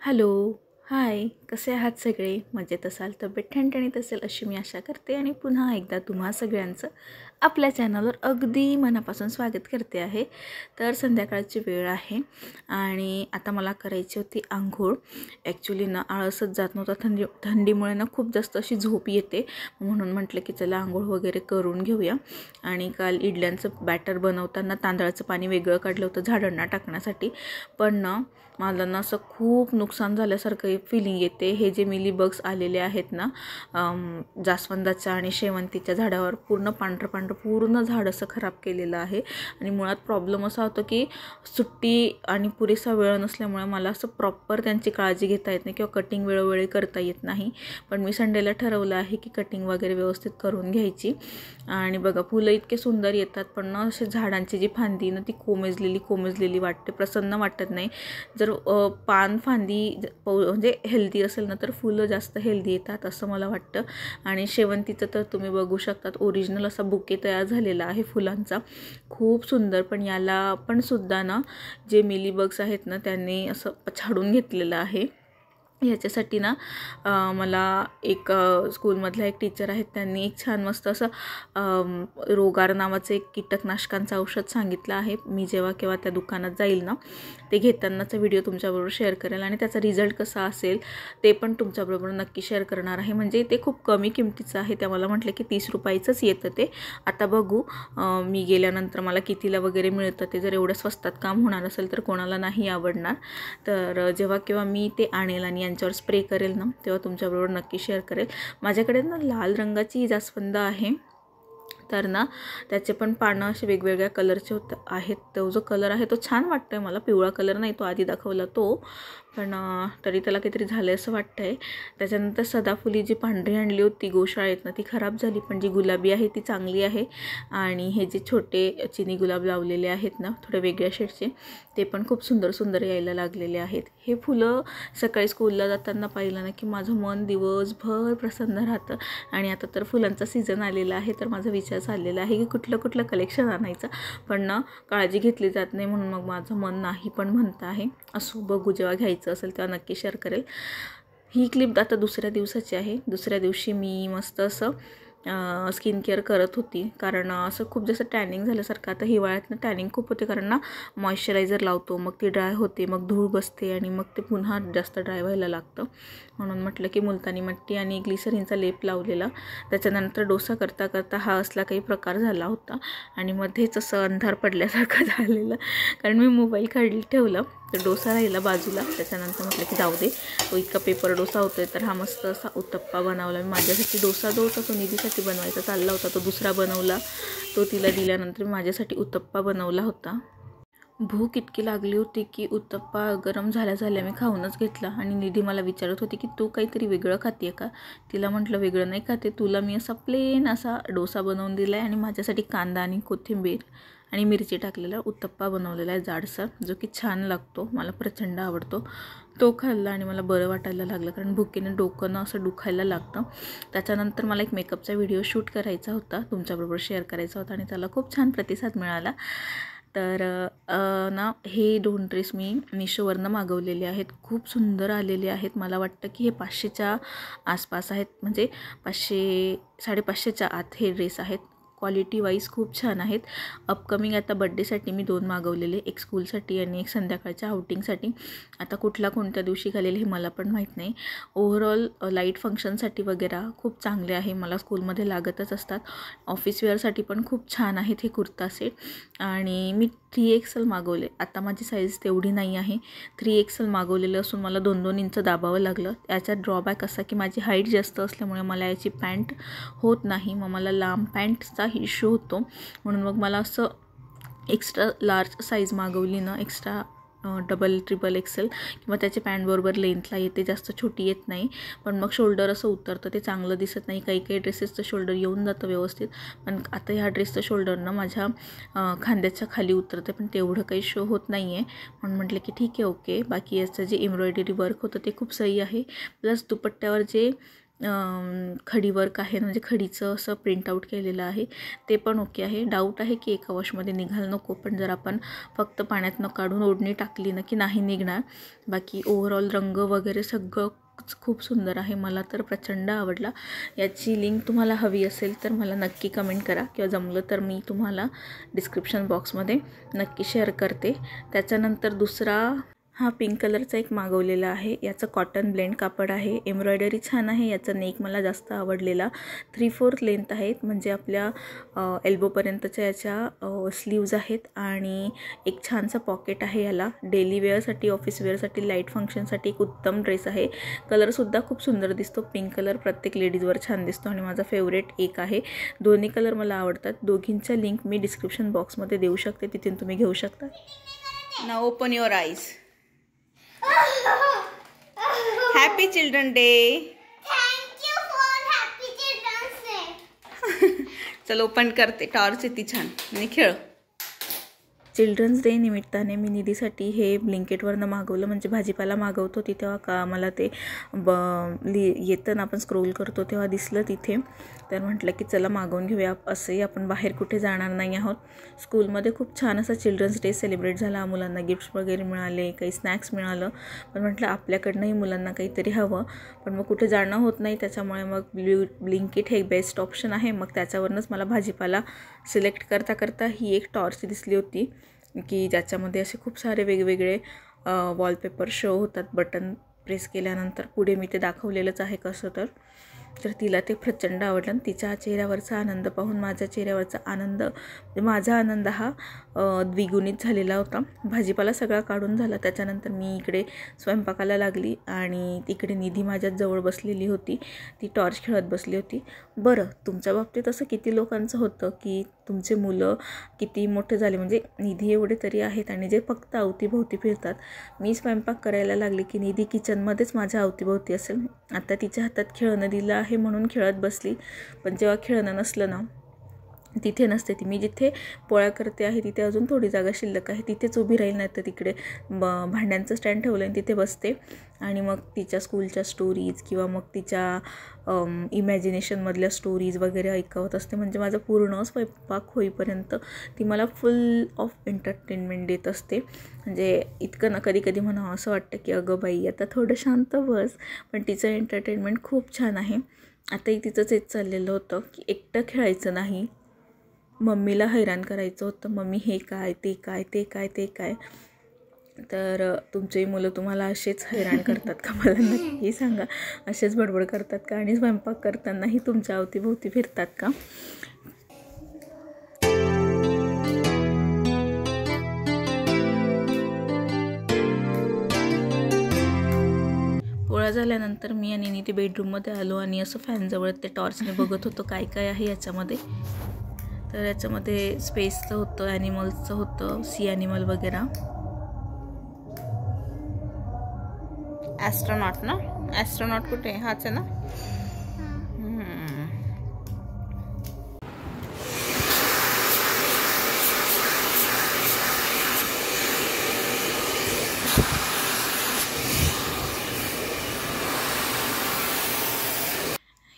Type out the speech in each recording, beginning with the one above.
Hello, हाय, कसे आहात सगळे? मजेत असाल, तब्येत ठणठणीत असेल अशी मी आशा करते आणि पुन्हा एकदा तुम्हा सगळ्यांचं आपल्या चॅनलवर अगदी मनापासून स्वागत करते आहे. तर संध्याकाळची वेळ आहे आणि आता मला करायची होती आंघोळ. ॲक्च्युली ना आळसच जात नव्हता, थंडीमुळे ना खूप जास्त अशी झोप येते, म्हणून म्हटलं की चला आंघोळ वगैरे करून घेऊया. आणि काल इडल्यांचं बॅटर बनवताना तांदळाचं पाणी वेगळं काढलं होतं झाडांना टाकण्यासाठी, पण ना मला ना असं खूप नुकसान झाल्यासारखं फीलिंग येते. हे जे मिलीबग्स आलेले आहेत ना जास्वंदाच्या आणि शेवंतीच्या झाडावर पूर्ण पांढरं पूर्ण झाड असं खराब केलेलं आहे. आणि मुळात प्रॉब्लेम असा होतो की सुट्टी आणि पुरेसा वेळ नसल्यामुळे मला असं प्रॉपर त्यांची काळजी घेता येत नाही किंवा कटिंग वेळोवेळी करता येत नाही. पण मी संडेला ठरवलं आहे की कटिंग वगैरे व्यवस्थित करून घ्यायची. आणि बघा फुलं इतके सुंदर येतात, पण ना असे झाडांची जी फांदी ना ती कोमेजलेली वाटते, प्रसन्न वाटत नाही. जर पान फांदी म्हणजे हेल्दी असेल ना तर फुलं जास्त हेल्दी येतात असं मला वाटतं. आणि शेवंतीचं तर तुम्ही बघू शकतात, ओरिजिनल असा बुके तयार झालेला आहे फुलांचा, खूप सुंदर. पण याला पण सुद्धा ना जे मिलीबग्स आहेत ना त्यांनी असं छाडून घेतलेलं आहे. याच्यासाठी ना मला एक स्कूलमधला एक टीचर आहेत, त्यांनी एक छान मस्त असं रोगार नावाचं एक कीटकनाशकांचं औषध सांगितलं आहे. मी जेव्हा केव्हा त्या दुकानात जाईल ना ते घेतानाचा व्हिडिओ तुमच्याबरोबर शेअर करेल आणि त्याचा रिझल्ट कसा असेल ते पण तुमच्याबरोबर नक्की शेअर करणार आहे. म्हणजे ते खूप कमी किमतीचं आहे. त्या मला म्हटलं की 30 रुपयाचंच येतं ते. आता बघू मी गेल्यानंतर मला कितीला वगैरे मिळतं ते. जर एवढं स्वस्तात काम होणार असेल तर कोणाला नाही आवडणार. तर जेव्हा केव्हा मी ते आणेल आणि यांच्यावर स्प्रे करेल ना तेव्हा तुमच्याबरोबर नक्की शेअर करेल. माझ्याकडे ना लाल रंगाची जास्वंद आहे, तर ना त्याचे पण पानं असे वेगवेगळ्या कलरचे आहेत. तो जो कलर आहे तो छान वाटतो आहे मला, पिवळा कलर नाही तो आधी दाखवला तो, पण तरी त्याला काहीतरी झालं असं वाटतं आहे. त्याच्यानंतर सदाफुली जी पांढरी आणली होती गोशाळेतनं ती खराब झाली, पण जी गुलाबी आहे ती चांगली आहे. आणि हे जे छोटे चिनी गुलाब लावलेले आहेत ना थोड्या वेगळ्या शेडचे, ते पण खूप सुंदर यायला लागलेले आहेत. हे फुलं सकाळी स्कूलला जाताना पाहिलं ना की माझं मन दिवसभर प्रसन्न राहतं. आणि आता तर फुलांचा सीझन आलेला आहे, तर माझा विचार चाललेला आहे की कुठलं कलेक्शन आणायचं, पण ना काळजी घेतली जात नाही, म्हणून मग माझं मन नाही पण म्हणतं आहे. असो, बघू जेव्हा घ्यायचं असेल तेव्हा नक्की शेअर करेल. ही क्लिप आता दुसऱ्या दिवसाची आहे. दुसऱ्या दिवशी मी मस्त असं स्किन केअर करत होती, कारण असं खूप जास्त टॅनिंग झाल्यासारखं. आता हिवाळ्यात ना टॅनिंग खूप होते, कारण ना मॉइश्चरायझर लावतो, मग ती ड्राय होते, मग धूळ बसते आणि मग ते पुन्हा जास्त ड्राय व्हायला लागतं. म्हणून म्हटलं की मुलतानी मट्टी आणि ग्लिसरीनचा लेप लावलेला. त्याच्यानंतर डोसा करता हा असला काही प्रकार झाला होता आणि मध्येच असं अंधार पडल्यासारखं झालेलं, कारण मी मोबाईल ठेवलं तर डोसा राहिला बाजूला. त्याच्यानंतर म्हटलं की जाऊ दे, तो इतका पेपर डोसा होतोय, तर हा मस्त असा उत्तप्पा बनवला मी माझ्यासाठी. डोसा जो होता तो निधीसाठी बनवायचा चालला होता, तो दुसरा बनवला, तो तिला दिल्यानंतर मी माझ्यासाठी उत्तप्पा बनवला होता. भूक इतकी लागली होती की उत्तप्पा गरम झाल्या मी खाऊनच घेतला. आणि निधी मला विचारत होती की तू काहीतरी वेगळं खाते का. तिला म्हटलं वेगळं नाही खाते, तुला मी असा प्लेन असा डोसा बनवून दिला आहे आणि माझ्यासाठी कांदा आणि कोथिंबीर आणि मिरची टाकलेला उत्तप्पा बनवलेला आहे जाडसर, जो की छान लागतो, मला प्रचंड आवडतो. तो खाल्ला आणि मला बरं वाटायला लागलं, कारण भुकेने डोकं असं दुखायला लागतं. त्याच्यानंतर मला एक मेकअपचा व्हिडिओ शूट करायचा होता, तुमच्याबरोबर शेअर करायचा होता आणि त्याला खूप छान प्रतिसाद मिळाला. तर ना हे 2 ड्रेस मी मिशोवरनं मागवलेले आहेत, खूप सुंदर आलेले आहेत. मला वाटतं की हे 500च्या आसपास आहेत, म्हणजे 500 550च्या आत हे ड्रेस आहेत. क्वालिटी वाईज खूप छान आहेत. अपकमिंग आता बड्डेसाठी मी 2 मागवलेले, एक स्कूलसाठी आणि एक संध्याकाळच्या आउटिंगसाठी. आता कोणत्या दिवशी घालेल हे मला पण माहीत नाही. ओव्हरऑल लाईट फंक्शनसाठी वगैरे खूप चांगले आहे, मला स्कूलमध्ये लागतच असतात. ऑफिस वेअरसाठी पण खूप छान आहेत हे कुर्ता सेट. आणि मी 3XL मागवले, आता माझी साईज तेवढी नाही आहे. 3XL मागवलेलं असून मला 2-2 इंच दाबावं लागलं. याचा ड्रॉबॅक असा की माझी हाईट जास्त असल्यामुळे मला याची पॅन्ट होत नाही, मग मला लांब पॅन्टचा इश्यू होतो. म्हणून मग मला असं एक्स्ट्रा लार्ज साईज मागवली ना, एक्स्ट्रा XXL किंवा त्याचे पॅन्टबरोबर लेंथला येते, जास्त छोटी येत नाही. पण मग शोल्डर असं उतरतं, ते चांगलं दिसत नाही. काही ड्रेसेसचं शोल्डर येऊन जातं व्यवस्थित, पण आता ह्या ड्रेसचं शोल्डरनं माझ्या खांद्याच्या खाली उतरते, पण तेवढं काही शो होत नाही आहे. म्हणून म्हटलं की ठीक आहे, ओके. बाकी याचं जे एम्ब्रॉयडरी वर्क होतं ते खूप सही आहे. प्लस दुपट्ट्यावर जे खडी वर्क आहे, म्हणजे खडीचं असं प्रिंटआउट केलेलं आहे, ते पण ओके आहे. डाऊट आहे की एका वॉशमध्ये निघायला नको, पण जर आपण फक्त पाण्यात न काढून ओढणी टाकली ना की नाही निघणार. बाकी ओव्हरऑल रंग वगैरे सगळं खूप सुंदर आहे, मला तर प्रचंड आवडला. याची लिंक तुम्हाला हवी असेल तर मला नक्की कमेंट करा, किंवा जमलं तर मी तुम्हाला डिस्क्रिप्शन बॉक्समध्ये नक्की शेअर करते. त्याच्यानंतर दुसरा हा पिंक कलरचा एक मागवलेला आहे. याचं कॉटन ब्लेंड कापड आहे, एम्ब्रॉयडरी छान आहे. याचा नेक मला जास्त आवडलेला. 3/4 लेंथ आहेत, म्हणजे आपल्या एल्बोपर्यंतच्या याच्या स्लीव्ज आहेत, आणि एक छानसा पॉकेट आहे. याला डेली वेअरसाठी, ऑफिस वेअरसाठी, लाईट फंक्शनसाठी एक उत्तम ड्रेस आहे. कलरसुद्धा खूप सुंदर दिसतो. पिंक कलर प्रत्येक लेडीजवर छान दिसतो आणि माझा फेवरेट एक आहे. दोन्ही कलर मला आवडतात. दोघींच्या लिंक मी डिस्क्रिप्शन बॉक्समध्ये देऊ शकते, तिथून तुम्ही घेऊ शकता. Now open your eyes. Happy children day. Thank you for happy children's day. चल ओपन करते. टॉर्च येते छान आणि खेळ. चिल्ड्रन्स डे निमित्ताने मी निधीसाठी हे ब्लिंकेटवरनं मागवलं, म्हणजे भाजीपाला मागवतो ती तेव्हा का मला ते येतं ना, आपण स्क्रोल करतो तेव्हा दिसलं तिथे, तर म्हटलं की चला मागवून घेऊया. असंही आपण बाहेर कुठे जाणार नाही आहोत. स्कूलमध्ये खूप छान असा चिल्ड्रन्स डे सेलिब्रेट झाला. मुलांना गिफ्ट्स वगैरे मिळाले, काही स्नॅक्स मिळालं, पण म्हटलं आपल्याकडनंही मुलांना काहीतरी हवं, पण मग कुठे जाणं होत नाही. त्याच्यामुळे मग ब्लिंकिट हे बेस्ट ऑप्शन आहे. मग त्याच्यावरूनच मला भाजीपाला सिलेक्ट करता करता ही एक टॉर्च दिसली होती, की ज्याच्यामध्ये असे खूप सारे वेगवेगळे वॉलपेपर शो होतात. बटन प्रेस केल्यानंतर पुढे मी ते दाखवलेलंच आहे कसं, तर तिला ते प्रचंड आवडलं. तिच्या चेहऱ्यावरचा आनंद पाहून माझ्या चेहऱ्यावरचा आनंद, माझा आनंद हा द्विगुणित झालेला होता. भाजीपाला सगळा काढून झाला. त्याच्यानंतर मी इकडे स्वयंपाकाला लागली, आणि तिकडे निधी माझ्याच जवळ बसलेली होती. ती टॉर्च खेळत बसली होती. बरं, तुमच्या बाबतीत असं किती लोकांचं होतं की तुमचे मुलं किती मोठे झाले, म्हणजे निधी एवढे तरी आहेत आणि जे फक्त अवतीभोवती फिरतात. मी स्वयंपाक करायला लागले की निधी किचनमध्येच माझ्या अवतीभोवती असेल. आता तिच्या हातात खेळणं दिलं आहे म्हणून खेळत बसली, पण जेव्हा खेळणं नसलं ना तिथे नसते ती. मी जिथे पोळ्या करते आहे तिथे अजून थोडी जागा शिल्लक आहे, तिथेच उभी राहील, नाही तर तिकडे भांड्यांचं स्टँड ठेवलं आणि तिथे बसते. आणि मग तिच्या स्कूलच्या स्टोरीज किंवा मग तिच्या इमॅजिनेशनमधल्या स्टोरीज वगैरे ऐकवत असते. म्हणजे माझा पूर्ण स्वयंपाक होईपर्यंत ती मला फुल ऑफ एंटरटेनमेंट देत असते. म्हणजे इतकं ना, कधी कधी म्हणा असं वाटतं की अगं बाई आता थोडं शांत बस, पण तिचं एंटरटेनमेंट खूप छान आहे. आताही तिचंच हेच चाललेलं होतं की एकटं खेळायचं नाही, मम्मीला हैराण करायचं होतं. मम्मी हे काय, ते काय, ते काय, ते काय. तर तुमची मुलं तुम्हाला असेच हैराण करतात का, मला नक्की सांगा. असेच बडबड करतात का, आणि स्वयंपाक करतानाही तुमच्या अवतीभोवती फिरतात का? पोळा झाल्यानंतर मी आणि निधी बेडरूममध्ये आलो, आणि असं फॅनजवळ ते टॉर्चने बघत होतो काय काय आहे याच्यामध्ये. तर याच्यामध्ये स्पेसचं होतं, ॲनिमल्सचं होतं, सी ॲनिमल वगैरे. ॲस्ट्रॉनॉट ना, ॲस्ट्रॉनॉट कुठे, हाच आहे ना.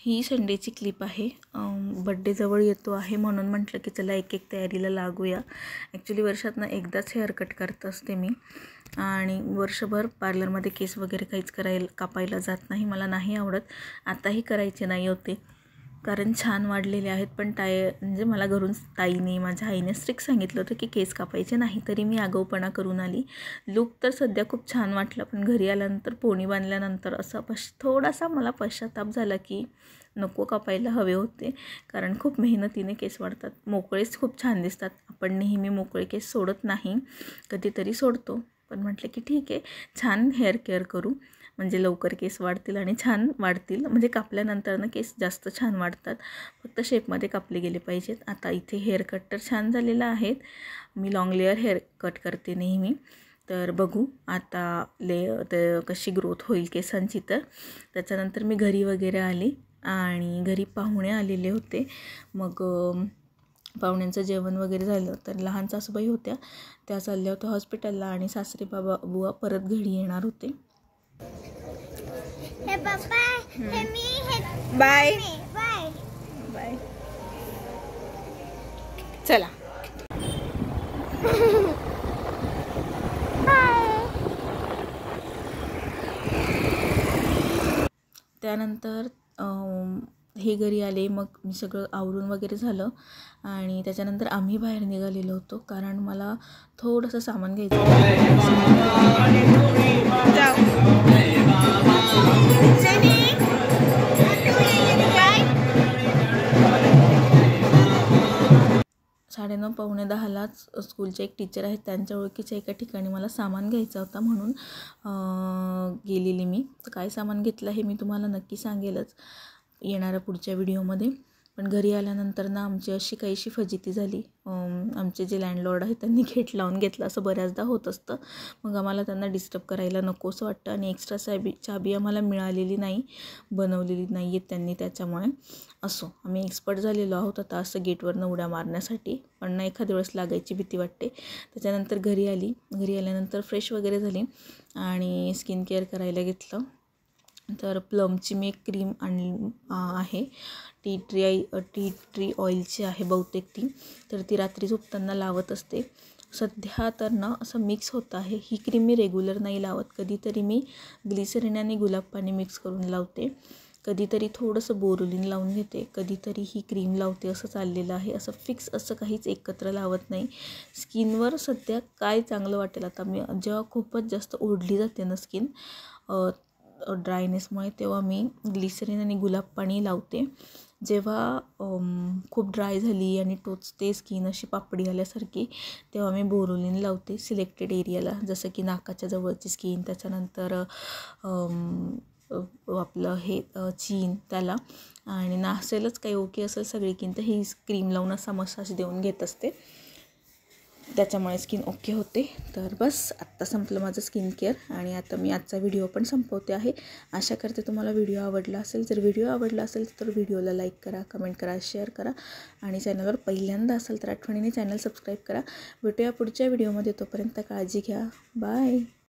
ही संडेची क्लिप आहे. बड्डे जवळ येतो आहे म्हणून म्हटलं की चला एक एक तयारीला लागूया. ॲक्च्युली वर्षातनं एकदाच हेअर कट करत असते मी, आणि वर्षभर पार्लरमध्ये केस वगैरे काहीच कापायला जात नाही. मला नाही आवडत. आताही करायचे नाही होते कारण छान वाढलेले आहेत, पण म्हणजे मला घरून ताईने, माझ्या आईने स्ट्रिक्ट सांगितलं होतं की केस कापायचे नाही, तरी मी आगाऊपणा करून आली. लुक तर सध्या खूप छान वाटलं, पण घरी आल्यानंतर पोणी बांधल्यानंतर असं थोडासा मला पश्चाताप झाला की नको कापायला हवे होते, कारण खूप मेहनतीने केस वाढतात. मोकळेच खूप छान दिसतात. आपण नेहमी मोकळे केस सोडत नाही, कधीतरी सोडतो, पण म्हटलं की ठीक आहे, छान हेअर केअर करू, म्हणजे लवकर केस वाढतील आणि छान वाढतील. म्हणजे कापल्यानंतर केस जास्त छान वाढतात, फक्त शेपमध्ये कापले गेले पाहिजेत. आता इथे हेअर कट तर छान झालेला आहे. मी लॉंग लेअर हेअर कट करते नेहमी, तर बघू आता कशी ग्रोथ होईल केसांची. तर त्याच्यानंतर मी घरी वगैरे आली, आणि घरी पाहुणे आलेले होते. मग पाहुण्यांचं जेवण वगैरे झालं, तर लहान सासूबाई होत्या, त्या चालल्या होत्या हॉस्पिटलला, आणि सासरे बुवा परत घरी येणार होते. हे पप्पा हे मी हे बाय बाय बाय. चला त्यानंतर हे घरी आले. मग मी सगळं आवरून वगैरे झालं आणि त्याच्यानंतर आम्ही बाहेर निघालेलो होतो कारण मला थोडंसं सामान घ्यायचं पावणे 10लाच स्कूलचे एक टीचर आहेत, त्यांच्या ओळखीच्या एका ठिकाणी मला सामान घ्यायचा होता म्हणून गेलेली मी. तर काय सामान घेतलं हे मी तुम्हाला नक्की सांगेलच येणाऱ्या पुढच्या व्हिडिओमध्ये. पण घरी आल्यानंतर ना आमची अशी काहीशी फजिती झाली. आमचे जे लँडलॉर्ड आहेत त्यांनी गेट लावून घेतलं, असं बऱ्याचदा होत असतं. मग आम्हाला त्यांना डिस्टर्ब करायला नकोसं वाटतं आणि एक्स्ट्रा चाबी आम्हाला मिळालेली नाही, बनवलेली नाही आहेत त्यांनी. त्याच्यामुळे असो आम्ही एक्सपर्ट झालेलो आहोत आता असं गेटवरनं उड्या मारण्यासाठी, पण ना एखाद्या वेळेस लागायची भीती वाटते. त्याच्यानंतर घरी आल्यानंतर फ्रेश वगैरे झाली आणि स्किन केअर करायला घेतलं. तर प्लमची मी एक क्रीम आणली आहे, टी ट्री ऑइलची आहे बहुतेक ती. तर ती रात्री झोपताना लावत असते. सध्या तर ना असं मिक्स होतं आहे. ही क्रीम मी रेग्युलर नाही लावत, कधीतरी मी ग्लिसरीन आणि गुलाब पाणी मिक्स करून लावते, कधीतरी थोडंसं बोरोलिन लावून घेते, कधीतरी ही क्रीम लावते, असं चाललेलं आहे. असं फिक्स असं काहीच एकत्र लावत नाही. स्किनवर सध्या काय चांगलं वाटेल. आता मी जेव्हा खूपच जास्त ओढली जाते ना स्किन ड्रायनेसमुळे, तेव्हा मी ग्लिसरीन आणि गुलाब पाणी लावते. जेव्हा खूप ड्राय झाली आणि टोचते स्किन अशी पापडी आल्यासारखी, तेव्हा मी बोरोलिन लावते सिलेक्टेड एरियाला, जसं की नाकाच्या जवळची स्किन, त्याच्यानंतर आपलं हे चीन त्याला, आणि नसेलच काही ओके असेल सगळी स्किन तर ही क्रीम लावून असा मसाज देऊन घेत असते, त्याच्यामुळे स्किन ओके होते. तर बस आत्ता संपलं माझं स्किन केअर आणि आता मी आजचा व्हिडिओ पण संपवते आहे. आशा करते तुम्हाला व्हिडिओ आवडला असेल. जर व्हिडिओ आवडला असेल तर व्हिडिओला लाईक करा, कमेंट करा, शेअर करा आणि चॅनलवर पहिल्यांदा असेल तर आठवणीने चॅनल सबस्क्राईब करा. भेटूया पुढच्या व्हिडिओमध्ये, तोपर्यंत काळजी घ्या. बाय.